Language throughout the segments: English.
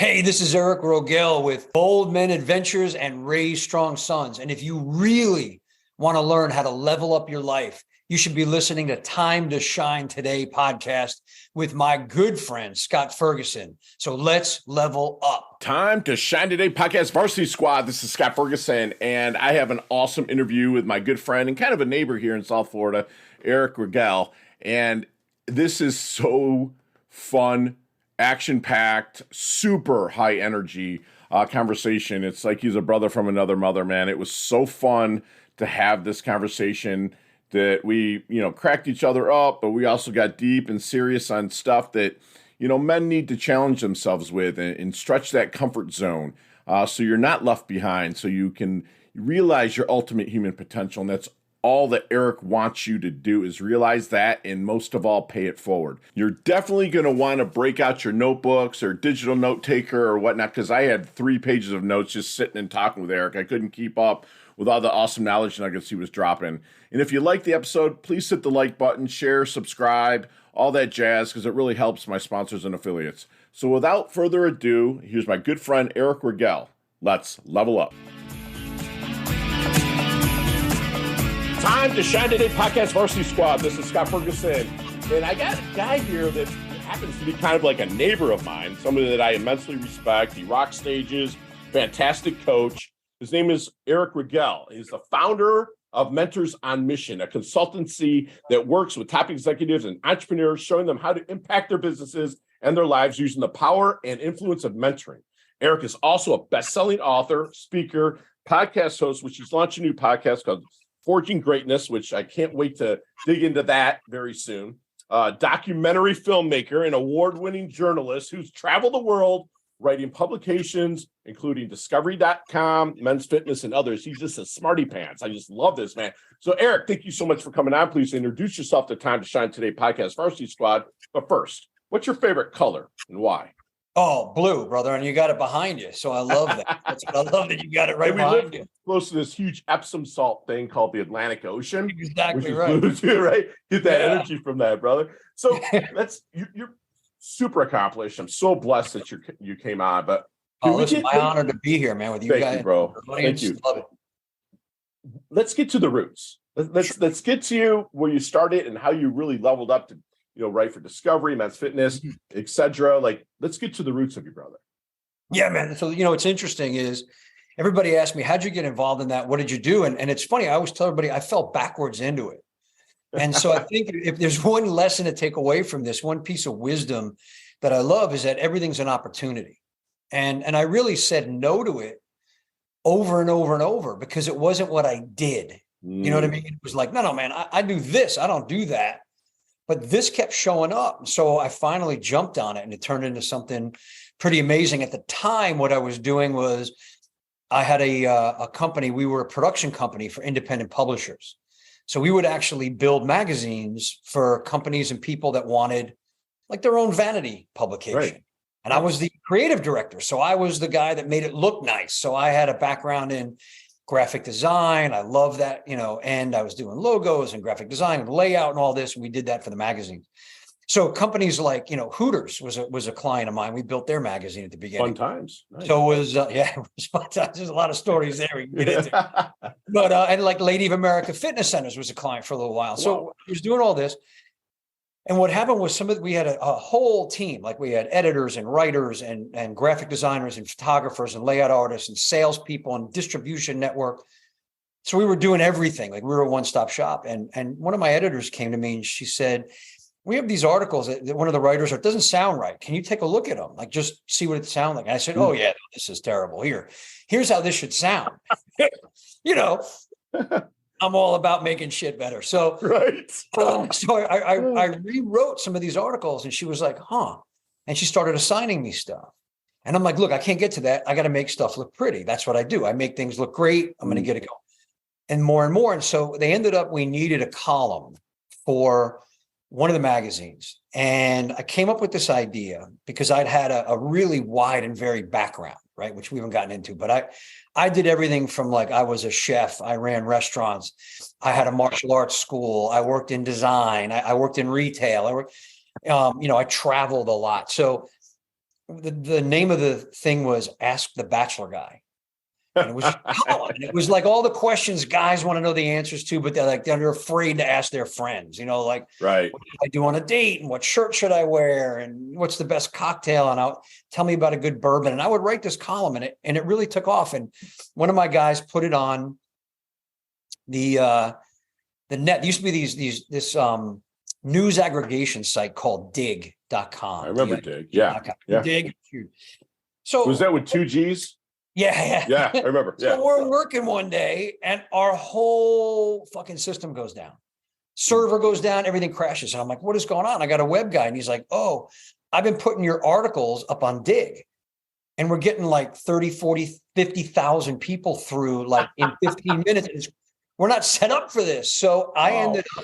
Hey, this is Eric Rogell with Bold Men Adventures and Raise Strong Sons. And if you really want to learn how to level up your life, you should be listening to Time to Shine Today podcast with my good friend, Scott Ferguson. So let's level up. Time to Shine Today podcast Varsity Squad. This is Scott Ferguson, and I have an awesome interview with my good friend and kind of a neighbor here in South Florida, Eric Rogell. And this is so fun, action-packed, super high energy conversation. It's like he's a brother from another mother, man. It was so fun to have this conversation that we, cracked each other up, but we also got deep and serious on stuff that, men need to challenge themselves with and stretch that comfort zone so you're not left behind, so you can realize your ultimate human potential. And that's all that Eric wants you to do, is realize that, and most of all, pay it forward. You're definitely going to want to break out your notebooks or digital note taker or whatnot, because I had 3 pages of notes just sitting and talking with Eric. I couldn't keep up with all the awesome knowledge nuggets he was dropping. And if you like the episode, please hit the like button, share, subscribe, all that jazz, because it really helps my sponsors and affiliates. So without further ado, here's my good friend, Eric Rogell. Let's level up. Time to Shine Today podcast Varsity Squad. This is Scott Ferguson. And I got a guy here that happens to be kind of like a neighbor of mine, somebody that I immensely respect. He rocks stages, fantastic coach. His name is Eric Rogell. He's the founder of Mentors on Mission, a consultancy that works with top executives and entrepreneurs, showing them how to impact their businesses and their lives using the power and influence of mentoring. Eric is also a best-selling author, speaker, podcast host, which he's launched a new podcast called Forging Greatness, which I can't wait to dig into that very soon. Documentary filmmaker and award-winning journalist who's traveled the world writing publications, including Discovery.com, Men's Fitness, and others. He's just a smarty pants. I just love this, man. So, Eric, thank you so much for coming on. Please introduce yourself to Time to Shine Today podcast Varsity Squad. But first, what's your favorite color and why? Oh, blue, brother. And you got it behind you. So I love that. That's what I love, that you got it right behind you. Close to this huge Epsom salt thing called the Atlantic Ocean. Exactly right. Blue too, right? Get that energy from that, brother. So you're super accomplished. I'm so blessed that you came on. But listen, my honor to be here, man, with you guys. Thank you, bro. Thank you. Love it. Let's get to the roots. Let's get to you where you started and how you really leveled up to, write for Discovery, Men's Fitness, etc. Like, let's get to the roots of your brother. Yeah, man. So, what's interesting is everybody asked me, how'd you get involved in that? What did you do? And it's funny. I always tell everybody I fell backwards into it. And so I think if there's one lesson to take away from this, one piece of wisdom that I love, is that everything's an opportunity. And I really said no to it over and over and over, because it wasn't what I did. You know what I mean? It was like, no, man, I do this. I don't do that. But this kept showing up. So I finally jumped on it, and it turned into something pretty amazing. At the time, what I was doing was I had a company. We were a production company for independent publishers. So we would actually build magazines for companies and people that wanted like their own vanity publication. Right. And I was the creative director. So I was the guy that made it look nice. So I had a background in graphic design. I love that, and I was doing logos and graphic design and layout and all this. And we did that for the magazines. So companies like, Hooters was a client of mine. We built their magazine at the beginning. Fun times. Nice. So it was, it was fun times. There's a lot of stories there we can get into. But, and like Lady of America Fitness Centers was a client for a little while. So I was doing all this. And what happened was we had a whole team, like we had editors and writers and graphic designers and photographers and layout artists and salespeople and distribution network. So we were doing everything. Like, we were a one-stop shop. And one of my editors came to me and she said, we have these articles that one of the writers, it doesn't sound right. Can you take a look at them? Like, just see what it sounds like. And I said, oh yeah, this is terrible. Here's how this should sound. I'm all about making shit better. So, right. So I rewrote some of these articles, and she was like, huh. And she started assigning me stuff. And I'm like, look, I can't get to that. I got to make stuff look pretty. That's what I do. I make things look great. I'm going to get it going. And more and more. And so they ended up, we needed a column for one of the magazines. And I came up with this idea because I'd had a really wide and varied background, right? Which we haven't gotten into, but I did everything from, like, I was a chef. I ran restaurants. I had a martial arts school. I worked in design. I worked in retail. I traveled a lot. So the name of the thing was Ask the Bachelor Guy. And it was and it was like all the questions guys want to know the answers to, but they're afraid to ask their friends, like Right. what should I do on a date and what shirt should I wear and what's the best cocktail, and tell me about a good bourbon. And I would write this column and it really took off. And one of my guys put it on the net. There used to be this news aggregation site called dig.com. I remember Dig. Yeah. Yeah. Dig. So was that with 2 G's? Yeah, I remember. Yeah. So we're working one day and our whole fucking system goes down. Server goes down, everything crashes. And I'm like, what is going on? I got a web guy and he's like, oh, I've been putting your articles up on Dig. And we're getting like 30, 40, 50,000 people through like in 15 minutes. We're not set up for this. So I ended up,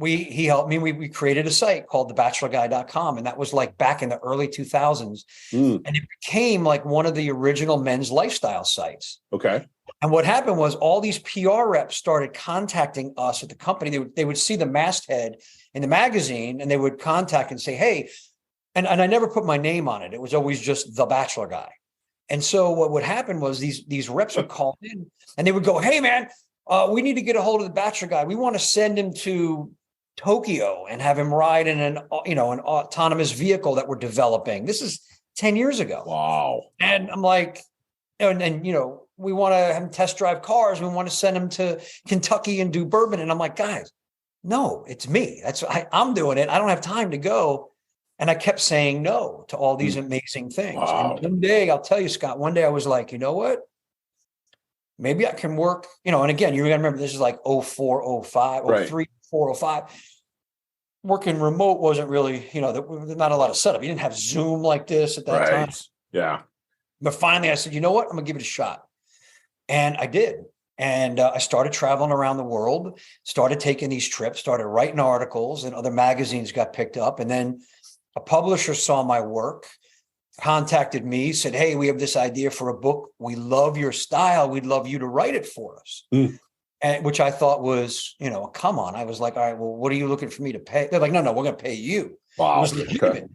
he helped me. We created a site called thebachelorguy.com. And that was like back in the early 2000s. And it became like one of the original men's lifestyle sites. Okay. And what happened was all these PR reps started contacting us at the company. They would see the masthead in the magazine and they would contact and say, hey, and I never put my name on it. It was always just The Bachelor Guy. And so what would happen was these reps would call in and they would go, hey, man, we need to get a hold of the Bachelor Guy. We want to send him to Tokyo and have him ride in an autonomous vehicle that we're developing. This is 10 years ago. Wow. And I'm like, and we want to have him test drive cars. We want to send him to Kentucky and do bourbon. And I'm like, guys, no, it's me. I'm doing it. I don't have time to go. And I kept saying no to all these amazing things. Wow. And one day, I'll tell you, Scott, one day I was like, you know what? Maybe I can work, and again, you're going to remember this is like 04, 05, 03, 04, 05. Working remote wasn't really, there's not a lot of setup. You didn't have Zoom like this at that time. Yeah. But finally I said, you know what? I'm going to give it a shot. And I did. And I started traveling around the world, started taking these trips, started writing articles, and other magazines got picked up. And then a publisher saw my work, contacted me, said, hey, we have this idea for a book. We love your style. We'd love you to write it for us. And which I thought was, come on. I was like, all right, well, what are you looking for me to pay? They're like, no, we're going to pay you. Wow. It was legitimate,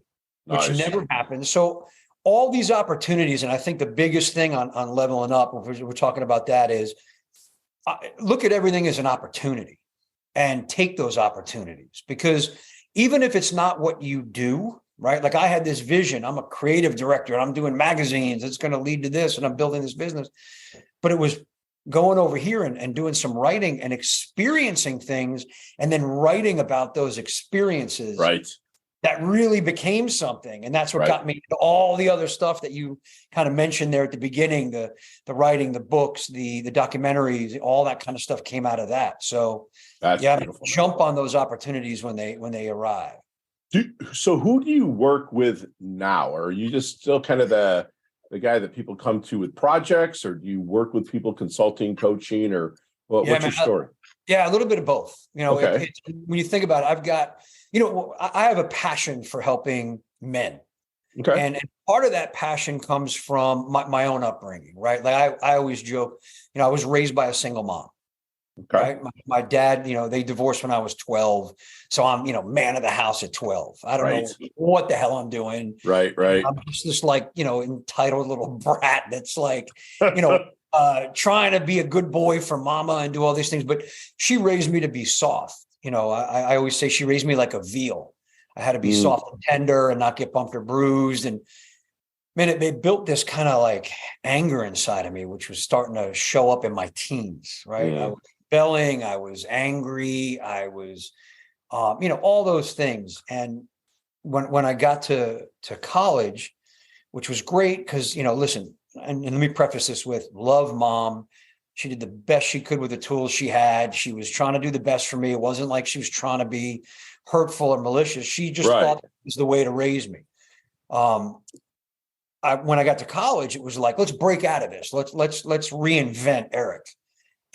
which never happened. So all these opportunities, and I think the biggest thing on leveling up, we're talking about that is look at everything as an opportunity and take those opportunities, because even if it's not what you do, right? Like I had this vision, I'm a creative director and I'm doing magazines. It's going to lead to this and I'm building this business, but it was going over here and doing some writing and experiencing things and then writing about those experiences. Right. That really became something. And that's what got me to all the other stuff that you kind of mentioned there at the beginning, the writing, the books, the documentaries, all that kind of stuff came out of that. So jump on those opportunities when they arrive. So who do you work with now? Or are you just still kind of the guy that people come to with projects, or do you work with people consulting, coaching, or what's your story? A little bit of both. When you think about it, I've got, I have a passion for helping men. Okay. And part of that passion comes from my own upbringing, right? Like I always joke, I was raised by a single mom. Okay. Right. My dad, they divorced when I was 12. So I'm, man of the house at 12. I don't know what the hell I'm doing. Right. I'm just like, entitled little brat that's like, trying to be a good boy for mama and do all these things. But she raised me to be soft. I always say she raised me like a veal. I had to be soft and tender and not get bumped or bruised. And man, it built this kind of like anger inside of me, which was starting to show up in my teens, right? I was rebelling, I was angry, I was, all those things. And when I got to college, which was great because, listen, and let me preface this with love mom. She did the best she could with the tools she had. She was trying to do the best for me. It wasn't like she was trying to be hurtful or malicious. She just thought it was the way to raise me. When I got to college, it was like, let's break out of this. Let's reinvent Eric.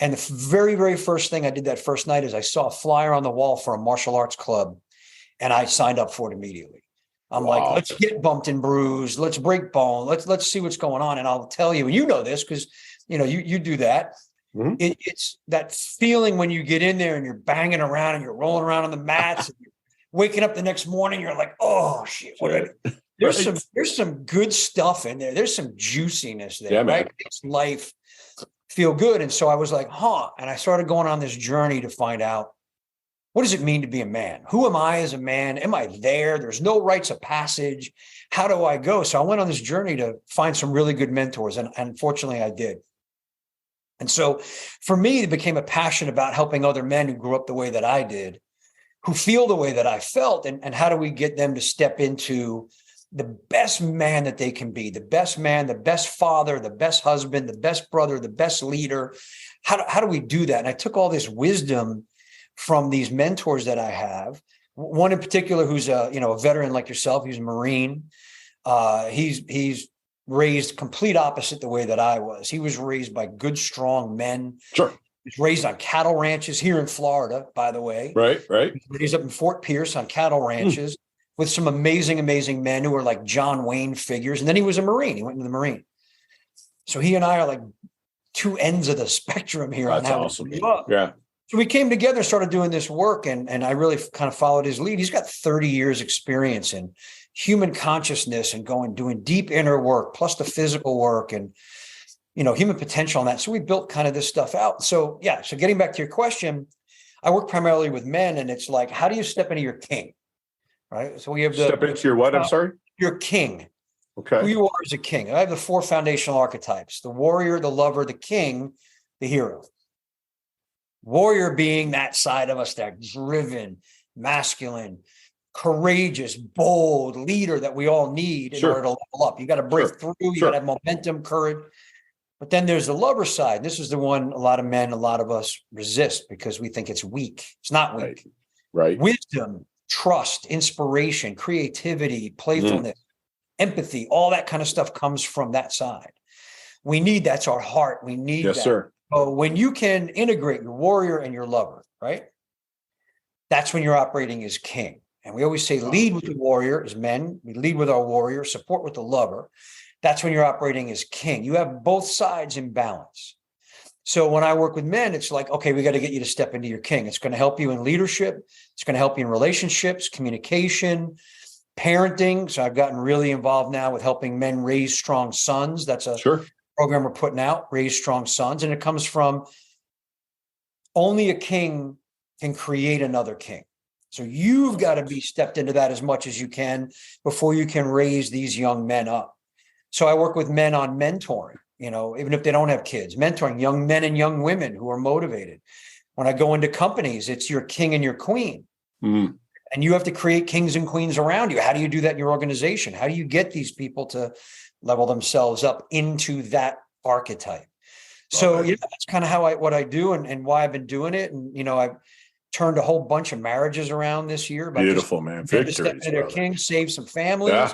And the very, very first thing I did that first night is I saw a flyer on the wall for a martial arts club, and I signed up for it immediately. I'm like, let's get bumped and bruised. Let's break bone. Let's see what's going on. And I'll tell you, and you know this because you do that. Mm-hmm. It's that feeling when you get in there and you're banging around and you're rolling around on the mats and you're waking up the next morning. You're like, oh shit, Right. there's some good stuff in there. There's some juiciness there, Yeah, right? man. It makes life feel good. And so I was like, and I started going on this journey to find out, what does it mean to be a man? Who am I as a man? Am I there? There's no rites of passage. How do I go? So I went on this journey to find some really good mentors, and unfortunately I did. And so for me, it became a passion about helping other men who grew up the way that I did, who feel the way that I felt, and how do we get them to step into the best man that they can be, the best man, the best father, the best husband, the best brother, the best leader. How do we do that? And I took all this wisdom from these mentors that I have. One in particular, who's a veteran like yourself. He's a Marine. He's raised complete opposite the way that I was. He was raised by good, strong men. Sure. He was raised on cattle ranches here in Florida, by the way. Right. He's up in Fort Pierce on cattle ranches with some amazing, amazing men who are like John Wayne figures. And then he was a Marine. He went into the Marine. So he and I are like two ends of the spectrum here. That's on how awesome. we grew up. Yeah. So we came together and started doing this work, and I really kind of followed his lead. He's got 30 years experience in human consciousness and doing deep inner work, plus the physical work and, human potential on that. So we built kind of this stuff out. So getting back to your question, I work primarily with men, and it's like, how do you step into your king? Right. So we have Step into your what? I'm sorry? Your king. Okay. Who you are as a king. I have the 4 foundational archetypes: the warrior, the lover, the king, the hero. Warrior being that side of us, that driven, masculine, courageous, bold leader that we all need in order to level up. You got to break through, you got to have momentum, courage. But then there's the lover side. This is the one a lot of men, a lot of us resist because we think it's weak. It's not weak. Right. Wisdom, trust, inspiration, creativity, playfulness, empathy, all that kind of stuff comes from that side. We need, that's our heart. We need that. Yes, sir. So when you can integrate your warrior and your lover, right? That's when you're operating as king. And we always say lead with the warrior as men. We lead with our warrior, support with the lover. That's when you're operating as king. You have both sides in balance. So when I work with men, it's like, okay, we got to get you to step into your king. It's going to help you in leadership. It's going to help you in relationships, communication, parenting. So I've gotten really involved now with helping men raise strong sons. That's a program we're putting out, Raise Strong Sons. And it comes from only a king can create another king. So you've got to be stepped into that as much as you can before you can raise these young men up. So I work with men on mentoring, even if they don't have kids, mentoring young men and young women who are motivated. When I go into companies, it's your king and your queen. And you have to create kings and queens around you. How do you do that in your organization? How do you get these people to level themselves up into that archetype? So that's kind of what I do and why I've been doing it. And, I've turned a whole bunch of marriages around this year. Beautiful, man. Victories, their king, save some families.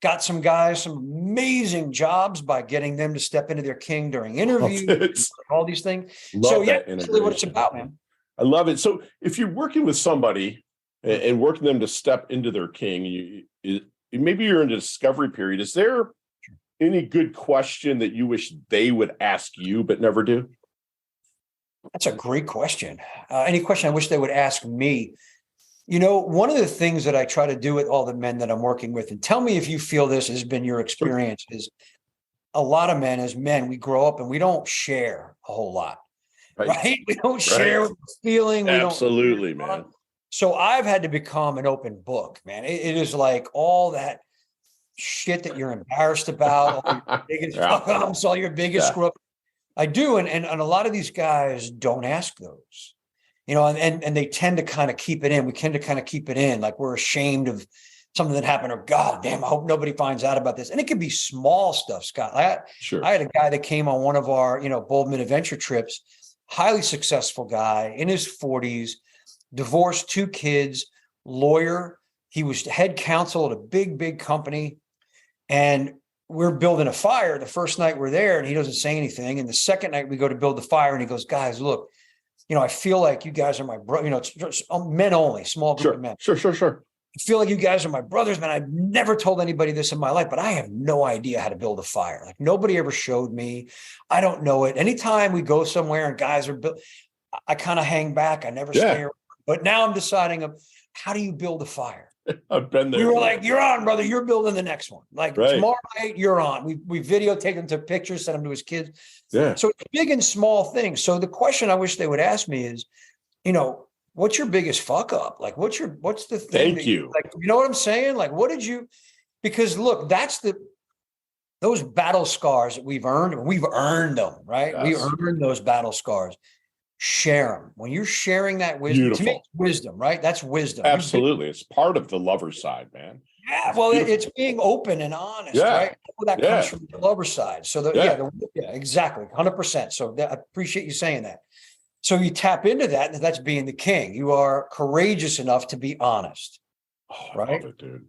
Got some guys, some amazing jobs by getting them to step into their king during interviews, all these things. That's really what it's about, man. I love it. So if you're working with somebody and working them to step into their king, maybe you're in a discovery period. Is there any good question that you wish they would ask you but never do? That's a great question. Any question I wish they would ask me. One of the things that I try to do with all the men that I'm working with, and tell me if you feel this has been your experience, is a lot of men, as men, we grow up and we don't share a whole lot, right? We don't share what we're feeling. Absolutely, man. So I've had to become an open book, man. It is like all that shit that you're embarrassed about, all your biggest fuck ups, all your biggest screw up. I do. And a lot of these guys don't ask those. And they tend to kind of keep it in. We tend to kind of keep it in, like we're ashamed of something that happened, or God damn, I hope nobody finds out about this. And it could be small stuff, Scott. I had a guy that came on one of our, Boldman adventure trips, highly successful guy in his 40s, divorced, 2 kids, lawyer. He was head counsel at a big, big company. And we're building a fire the first night we're there, and he doesn't say anything. And the second night we go to build the fire, and he goes, guys, look, I feel like you guys are my brother. It's just men only, small group of men. Sure. I feel like you guys are my brothers, man. I've never told anybody this in my life, but I have no idea how to build a fire. Like nobody ever showed me. I don't know it. Anytime we go somewhere and guys are I kind of hang back. I never stay around. But now I'm deciding how do you build a fire? I've been there. We were like, "You're on, brother. You're building the next one. Like Right. tomorrow night, you're on." We videotaped him to pictures, sent them to his kids. Yeah. So it's big and small things. So the question I wish they would ask me is, what's your biggest fuck up? Like, what's the thing? Thank you. Like, you know what I'm saying? Like, what did you? Because look, those battle scars that we've earned them, right? Yes. We earned those battle scars. Share them. When you're sharing that wisdom, Beautiful. to me, it's wisdom, right? That's wisdom. Absolutely. It's part of the lover side, man. Yeah, well, it's being open and honest, right? That comes from the lover side. So, exactly, 100%. So I appreciate you saying that. So you tap into that, and that's being the king. You are courageous enough to be honest, right? I love it, dude.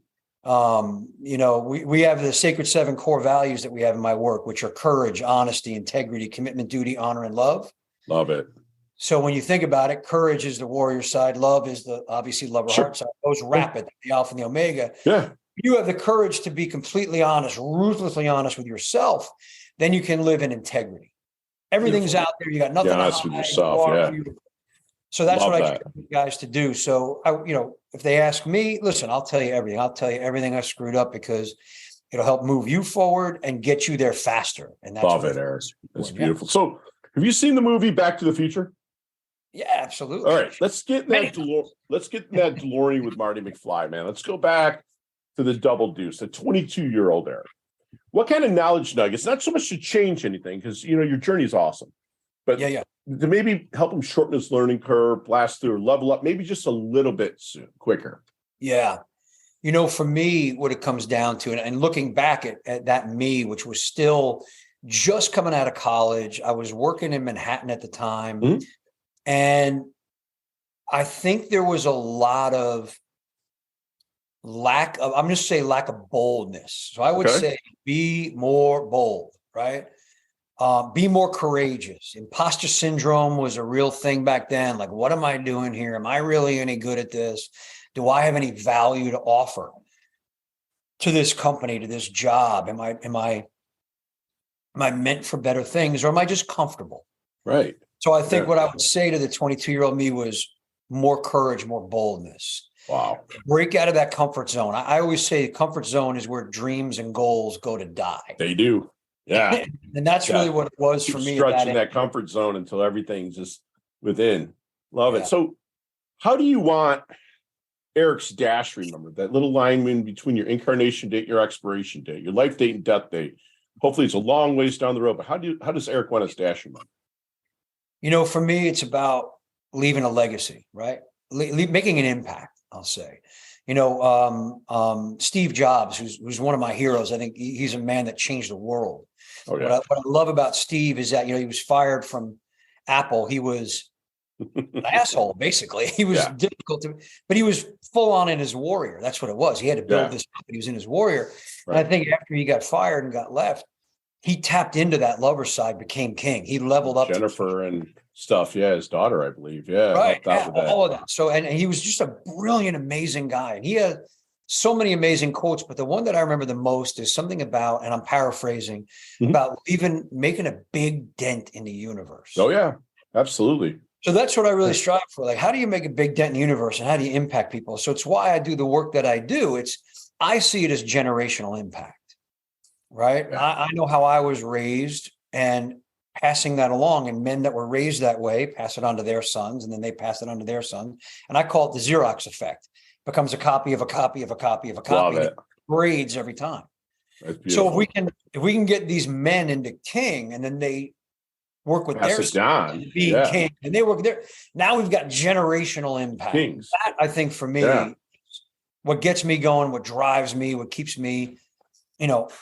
We have the sacred 7 core values that we have in my work, which are courage, honesty, integrity, commitment, duty, honor, and love. Love it. So when you think about it, courage is the warrior side. Love is the obviously lover heart side. Those rapid, the alpha and the omega. Yeah. You have the courage to be completely honest, ruthlessly honest with yourself. Then you can live in integrity. Everything's out there. You got nothing to hide. With yourself. So that's what I try you guys to do. So if they ask me, listen, I'll tell you everything. I'll tell you everything I screwed up because it'll help move you forward and get you there faster. And that's love it, Eric. That's beautiful. So have you seen the movie Back to the Future? Yeah, absolutely. All right, let's get in that DeLorean with Marty McFly, man. Let's go back to the Double Deuce, a 22-year-old Eric. What kind of knowledge nuggets? Not so much to change anything, because your journey is awesome, but to maybe help him shorten his learning curve, blast through, level up, maybe just a little bit quicker. Yeah. For me, what it comes down to, and looking back at that me, which was still just coming out of college, I was working in Manhattan at the time. Mm-hmm. And I think there was a lot of lack of boldness. So I would say be more bold, right? Be more courageous. Imposter syndrome was a real thing back then. Like, what am I doing here? Am I really any good at this? Do I have any value to offer to this company, to this job? Am I meant for better things, or am I just comfortable? Right. So I think what I would say to the 22-year-old me was more courage, more boldness. Wow. Break out of that comfort zone. I always say comfort zone is where dreams and goals go to die. They do. Yeah. And that's really what it was for me. Stretching that comfort zone until everything's just within. Love it. So how do you want Eric's dash remembered? That little line in between your incarnation date, your expiration date, your life date and death date. Hopefully it's a long ways down the road, but how does Eric want his dash remembered? For me, it's about leaving a legacy, right? Making an impact, I'll say. Steve Jobs, who's one of my heroes, I think he's a man that changed the world. Oh, yeah. What I love about Steve is that, he was fired from Apple. He was an asshole, basically. He was difficult but he was full on in his warrior. That's what it was. He had to build this company. He was in his warrior. Right. And I think after he got fired and got left, he tapped into that lover side, became king. He leveled up. Jennifer and stuff. Yeah, his daughter, I believe. Yeah, right. All of that. So, and he was just a brilliant, amazing guy. And he had so many amazing quotes, but the one that I remember the most is something about, and I'm paraphrasing, about even making a big dent in the universe. Oh, yeah, absolutely. So that's what I really strive for. Like, how do you make a big dent in the universe and how do you impact people? So it's why I do the work that I do. I see it as generational impact. Right. Yeah. I know how I was raised and passing that along, and men that were raised that way pass it on to their sons, and then they pass it on to their sons. And I call it the Xerox effect. Becomes a copy of a copy of a copy of a copy. And it grades every time. So if we can get these men into king, and then they work with their sons to be king, and they work there. Now we've got generational impact. Kings. That, I think, for me, what gets me going, what drives me, what keeps me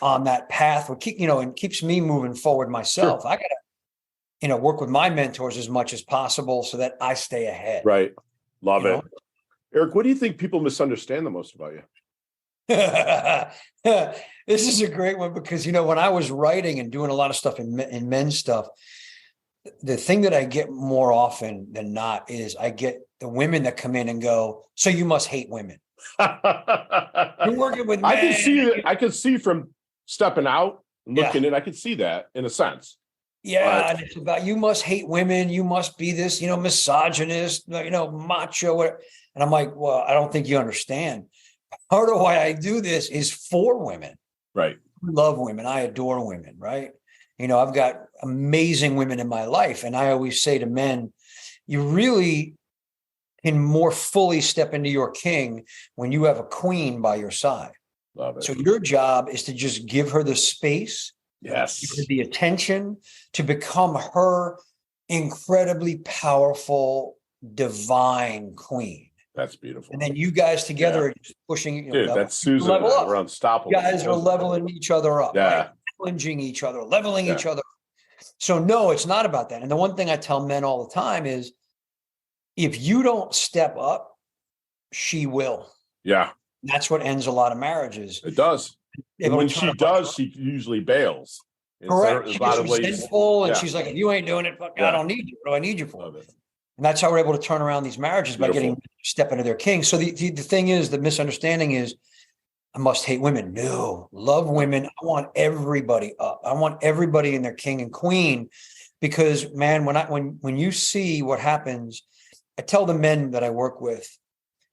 on that path, and keeps me moving forward myself. Sure. I gotta, work with my mentors as much as possible so that I stay ahead. Right. Love it. Eric, what do you think people misunderstand the most about you? This is a great one because, when I was writing and doing a lot of stuff in men's stuff, the thing that I get more often than not is I get the women that come in and go, so you must hate women. You're working with men. I can see from stepping out and looking in, I can see that in a sense. Yeah, and it's about you must hate women, you must be this, misogynist, macho, whatever. And I'm like, well, I don't think you understand. part of why I do this is for women. Right. I love women. I adore women, right? I've got amazing women in my life. And I always say to men, you really can more fully step into your king when you have a queen by your side. Love it. So your job is to just give her the space, Yes, give her the attention to become her incredibly powerful, divine queen. that's beautiful. And then you guys together are just pushing, Dude, that's Susan. level up. We're unstoppable. You guys are leveling each other up, right? Challenging each other, leveling each other. So no, it's not about that. And the one thing I tell men all the time is, if you don't step up, she will. Yeah. That's what ends a lot of marriages. It does. And when she does, she usually bails. Correct. She gets resentful and she's like, if you ain't doing it, fuck, I don't need you. What do I need you for? And that's how we're able to turn around these marriages, by getting step into their king. So the thing is, the misunderstanding is, I must hate women. No, love women. I want everybody up. I want everybody in their king and queen, because man, when you see what happens, I tell the men that I work with,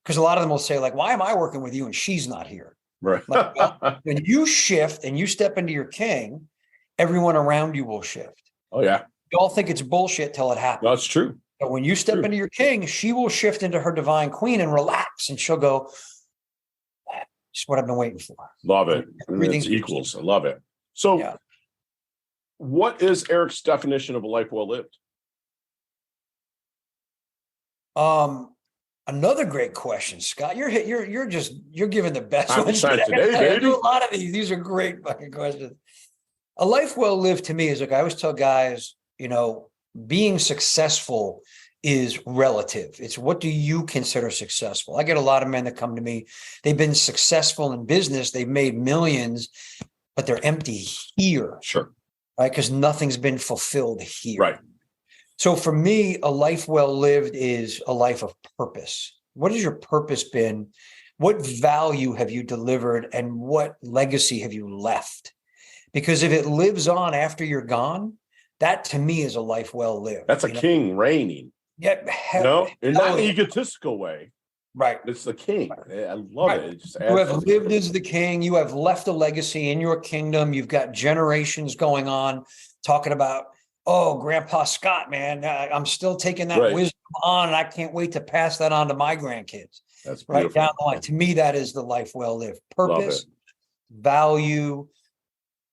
because a lot of them will say, like, why am I working with you and she's not here? Right. Like, well, when you shift and you step into your king, everyone around you will shift. Oh yeah. You all think it's bullshit till it happens. No, it's true. But when you step into your king, she will shift into her divine queen and relax, and she'll go, it's what I've been waiting for. Love it. Everything's equals. I love it. So what is Eric's definition of a life well lived? Another great question, Scott. You're giving the best ones today, baby. I do a lot of these. These are great fucking questions. A life well lived to me is, like, I always tell guys, being successful is relative. It's, what do you consider successful? I get a lot of men that come to me. They've been successful in business. They've made millions, but they're empty here. Sure. Right? Because nothing's been fulfilled here. Right. So for me, a life well lived is a life of purpose. What has your purpose been? What value have you delivered, and what legacy have you left? Because if it lives on after you're gone, that to me is a life well lived. That's a king reigning. Yeah. In not an egotistical way. Right. It's the king. I love it. It just you have lived as the king. You have left a legacy in your kingdom. You've got generations going on talking about, oh, Grandpa Scott, man, I'm still taking that wisdom on, and I can't wait to pass that on to my grandkids. That's beautiful. Right down the line. To me, that is the life well lived. Purpose, value,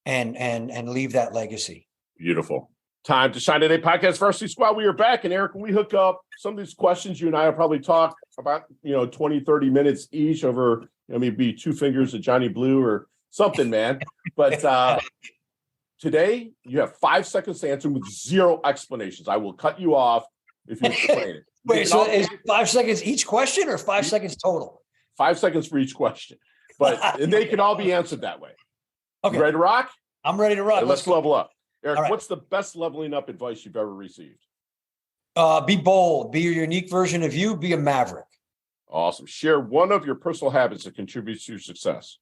and leave that legacy. Beautiful. Time to shine today, podcast Varsity Squad. We are back, and Eric, when we hook up some of these questions, you and I will probably talk about 20, 30 minutes each over maybe 2 fingers of Johnny Blue or something, man. But today you have 5 seconds to answer with 0 explanations. I will cut you off if you explain it. Wait, so is 5 seconds each question or 5 seconds total? 5 seconds for each question, and they can all be answered that way. Okay. You ready to rock? I'm ready to rock. Let's level up. Eric, what's the best leveling up advice you've ever received? Be bold. Be your unique version of you. Be a maverick. Awesome. Share one of your personal habits that contributes to your success.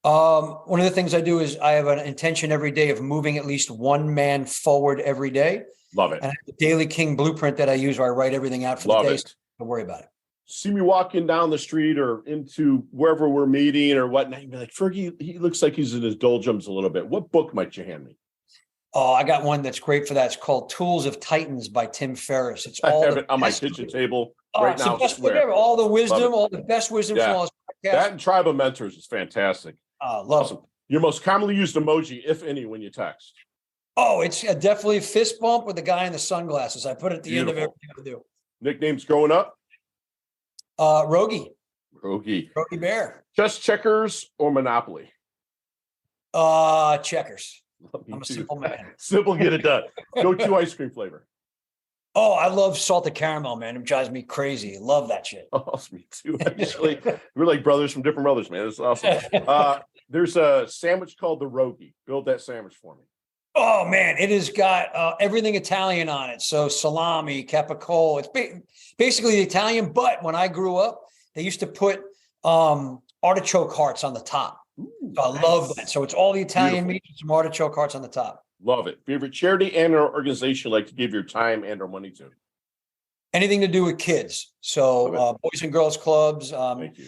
One of the things I do is I have an intention every day of moving at least one man forward every day. Love it. And I have the Daily King blueprint that I use where I write everything out for the day. So don't worry about it. See me walking down the street or into wherever we're meeting or whatnot, you'd be like, Fergie, he looks like he's in his doldrums a little bit. What book might you hand me? Oh, I got one that's great for that. It's called Tools of Titans by Tim Ferriss. It's all I have it on my kitchen table right now. All the wisdom, all the best wisdom from all his podcasts. That and Tribal Mentors is fantastic. Love it. Your most commonly used emoji, if any, when you text? Oh, it's definitely a fist bump with the guy in the sunglasses. I put it at the end of everything I do. Nicknames growing up? Rogell. Rogell Bear. Chess, checkers, or Monopoly? Checkers. I'm a simple man. Simple, get it done. Go-to ice cream flavor. Oh, I love salted caramel, man. It drives me crazy. Love that shit. Oh, me too. Actually, we're like brothers from different mothers, man. It's awesome. There's a sandwich called the Rogell. Build that sandwich for me. Oh man, it has got everything Italian on it. So salami, capicola. It's basically Italian. But when I grew up, they used to put artichoke hearts on the top. Ooh, so I love that. So it's all the Italian meat and some artichoke hearts on the top. Love it. Favorite charity and or organization you like to give your time and or money to? Anything to do with kids. So Boys and Girls Clubs. Thank you.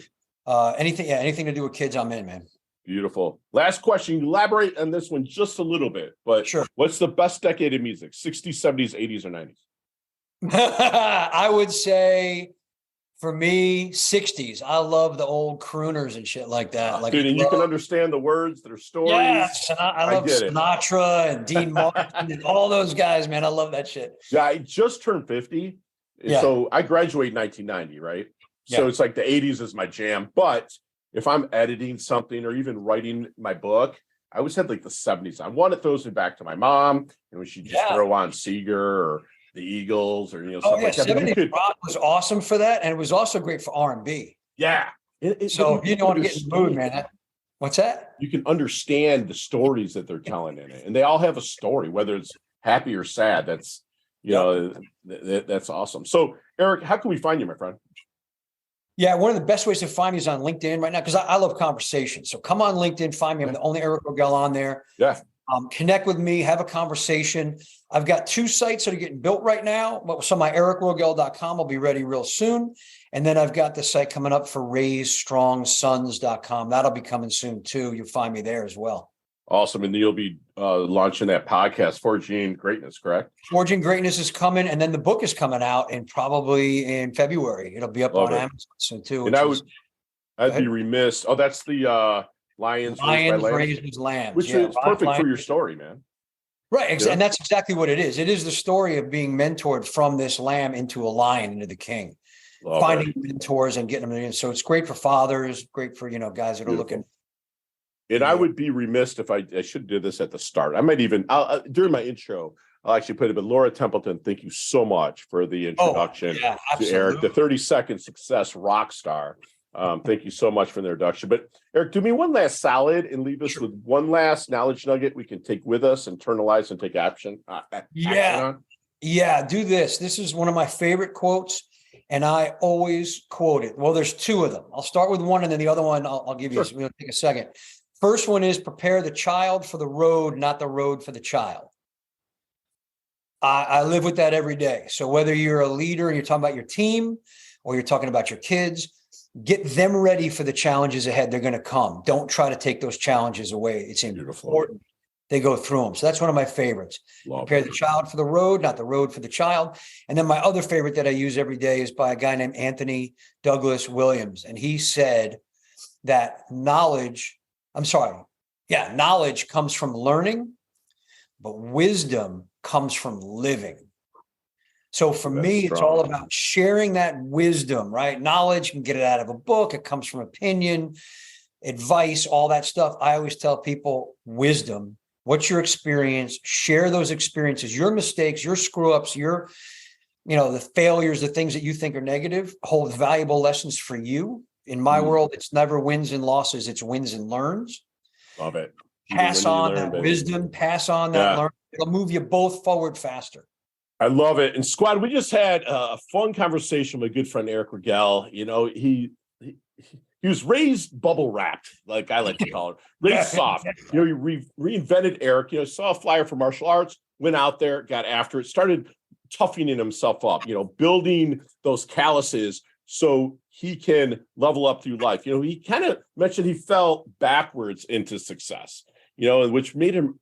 Anything to do with kids, I'm in, man. Beautiful. Last question. Elaborate on this one just a little bit, but Sure. what's the best decade of music? 60s, 70s, 80s, or 90s? I would say for me, 60s. I love the old crooners and shit like that. Like, Dude, and you can understand the words, their stories. yes, and I love get it. Sinatra and Dean Martin and all those guys, man. I love that shit. Yeah, I just turned 50. Yeah. So I graduated in 1990, right? So Yeah. it's like the 80s is my jam. But if I'm editing something or even writing my book, I always had like the 70s. I wanted those back to my mom, and when she just throw on Seeger or the Eagles or stuff like that. 70s rock was awesome for that, and it was also great for R&B. Yeah. So if you don't want to get in the mood, man. What's that? You can understand the stories that they're telling in it, and they all have a story, whether it's happy or sad. That's that's awesome. So, Eric, how can we find you, my friend? Yeah, one of the best ways to find me is on LinkedIn right now, because I love conversation. So come on LinkedIn, find me. I'm the only Eric Rogell on there. Yeah. Connect with me, have a conversation. I've got 2 sites that are getting built right now. So my ericrogell.com will be ready real soon. And then I've got the site coming up for raiseStrongSons.com. That'll be coming soon too. You'll find me there as well. Awesome. And you'll be launching that podcast, Forging Greatness, correct? Forging Greatness is coming. And then the book is coming out probably in February. It'll be up on Amazon soon too. And I'd be remiss. Oh, that's the Lions Raised Lambs. Which is perfect for your story, man. Right. And that's exactly what it is. It is the story of being mentored from this lamb into a lion, into the king. Finding mentors and getting them in. So it's great for fathers, great for, guys that are looking. And I would be remiss if I should do this at the start. I might even, during my intro, I'll actually put it, but Laura Templeton, thank you so much for the introduction to Eric, the 30-second success rock star. Thank you so much for the introduction. But Eric, do me one last solid and leave us with one last knowledge nugget we can take with us, internalize, and take action. Yeah, do this. This is one of my favorite quotes, and I always quote it. Well, there's 2 of them. I'll start with one, and then the other one I'll give you. Sure. We'll take a second. First one is prepare the child for the road, not the road for the child. I live with that every day. So whether you're a leader and you're talking about your team or you're talking about your kids, get them ready for the challenges ahead. They're going to come. Don't try to take those challenges away. It's important they go through them. So that's one of my favorites. Prepare the child for the road, not the road for the child. And then my other favorite that I use every day is by a guy named Anthony Douglas Williams. And he said that knowledge comes from learning, but wisdom comes from living. So for me, it's all about sharing that wisdom, right? Knowledge, you can get it out of a book. It comes from opinion, advice, all that stuff. I always tell people wisdom. What's your experience? Share those experiences, your mistakes, your screw ups, your, the failures, the things that you think are negative, hold valuable lessons for you. In my world, it's never wins and losses. It's wins and learns. Love it. Pass on that wisdom, pass on that learning. It'll move you both forward faster. I love it. And squad, we just had a fun conversation with my good friend, Eric Rogell. He was raised bubble wrapped, like I like to call it, raised soft. He reinvented Eric, saw a flyer for martial arts, went out there, got after it, started toughening himself up, building those calluses so he can level up through life. He kind of mentioned he fell backwards into success, which made him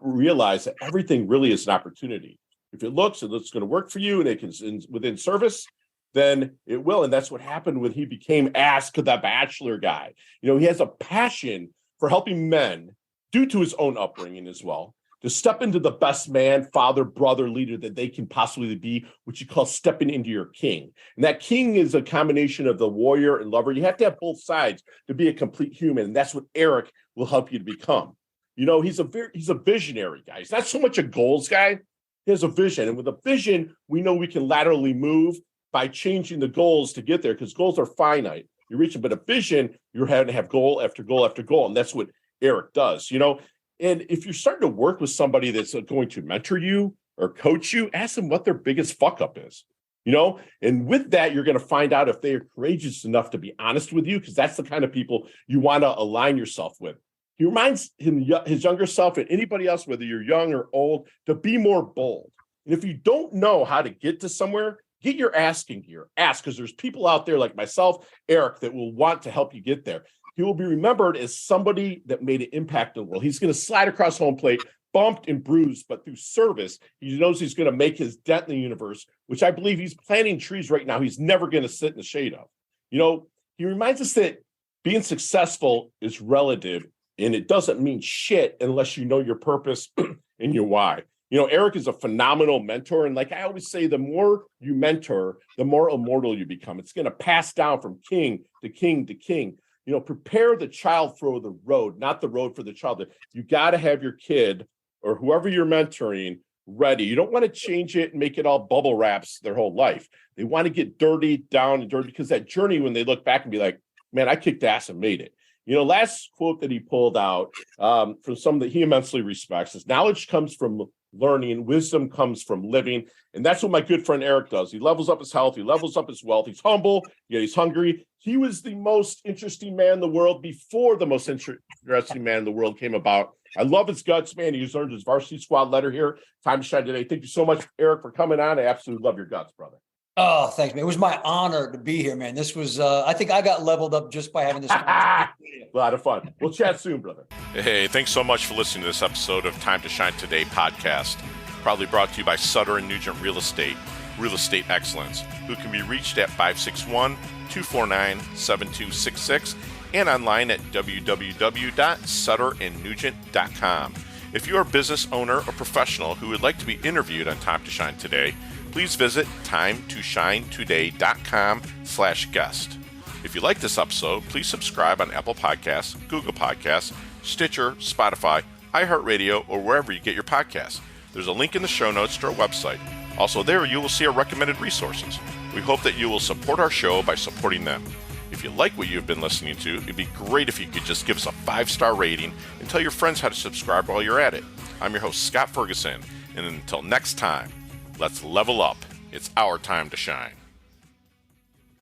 realize that everything really is an opportunity. If it looks going to work for you and it can within service, then it will. And that's what happened when he became Ask the Bachelor guy. He has a passion for helping men due to his own upbringing as well, to step into the best man, father, brother, leader that they can possibly be, which you call stepping into your king. And that king is a combination of the warrior and lover. You have to have both sides to be a complete human. And that's what Eric will help you to become. He's a visionary guy. He's not so much a goals guy. He has a vision. And with a vision, we know we can laterally move by changing the goals to get there, because goals are finite. You reach them, but a vision, you're having to have goal after goal after goal. And that's what Eric does, And if you're starting to work with somebody that's going to mentor you or coach you, ask them what their biggest fuck up is, And with that, you're going to find out if they are courageous enough to be honest with you, because that's the kind of people you want to align yourself with. He reminds his younger self and anybody else, whether you're young or old, to be more bold. And if you don't know how to get to somewhere, get your asking gear. Ask, because there's people out there like myself, Eric, that will want to help you get there. He will be remembered as somebody that made an impact in the world. He's going to slide across home plate, bumped and bruised, but through service, he knows he's going to make his dent in the universe, which I believe he's planting trees right now he's never going to sit in the shade of. He reminds us that being successful is relative, and it doesn't mean shit unless you know your purpose and your why. Eric is a phenomenal mentor. And like I always say, the more you mentor, the more immortal you become. It's going to pass down from king to king to king. Prepare the child for the road, not the road for the child. You got to have your kid or whoever you're mentoring ready. You don't want to change it and make it all bubble wraps their whole life. They want to get down and dirty, because that journey, when they look back and be like, man, I kicked ass and made it. Last quote that he pulled out from someone that he immensely respects is, knowledge comes from learning, wisdom comes from living. And that's what my good friend Eric does. He levels up his health, he levels up his wealth, he's humble, yet he's hungry. He was the most interesting man in the world before the most interesting man in the world came about. I love his guts, man. He's earned his varsity squad letter here. Time to shine today. Thank you so much, Eric, for coming on. I absolutely love your guts, brother. Oh, thanks, man. It was my honor to be here, man. This was, I think I got leveled up just by having this conversation. A lot of fun. We'll chat soon, brother. Hey, thanks so much for listening to this episode of Time to Shine Today podcast. Proudly brought to you by Sutter and Nugent Real Estate Excellence, who can be reached at 561-249-7266 and online at www.sutterandnugent.com. If you are a business owner or professional who would like to be interviewed on Time to Shine Today, please visit timetoshinetoday.com/guest. If you like this episode, please subscribe on Apple Podcasts, Google Podcasts, Stitcher, Spotify, iHeartRadio, or wherever you get your podcasts. There's a link in the show notes to our website. Also there, you will see our recommended resources. We hope that you will support our show by supporting them. If you like what you've been listening to, it'd be great if you could just give us a 5-star rating and tell your friends how to subscribe while you're at it. I'm your host, Scott Ferguson, and until next time, let's level up. It's our time to shine.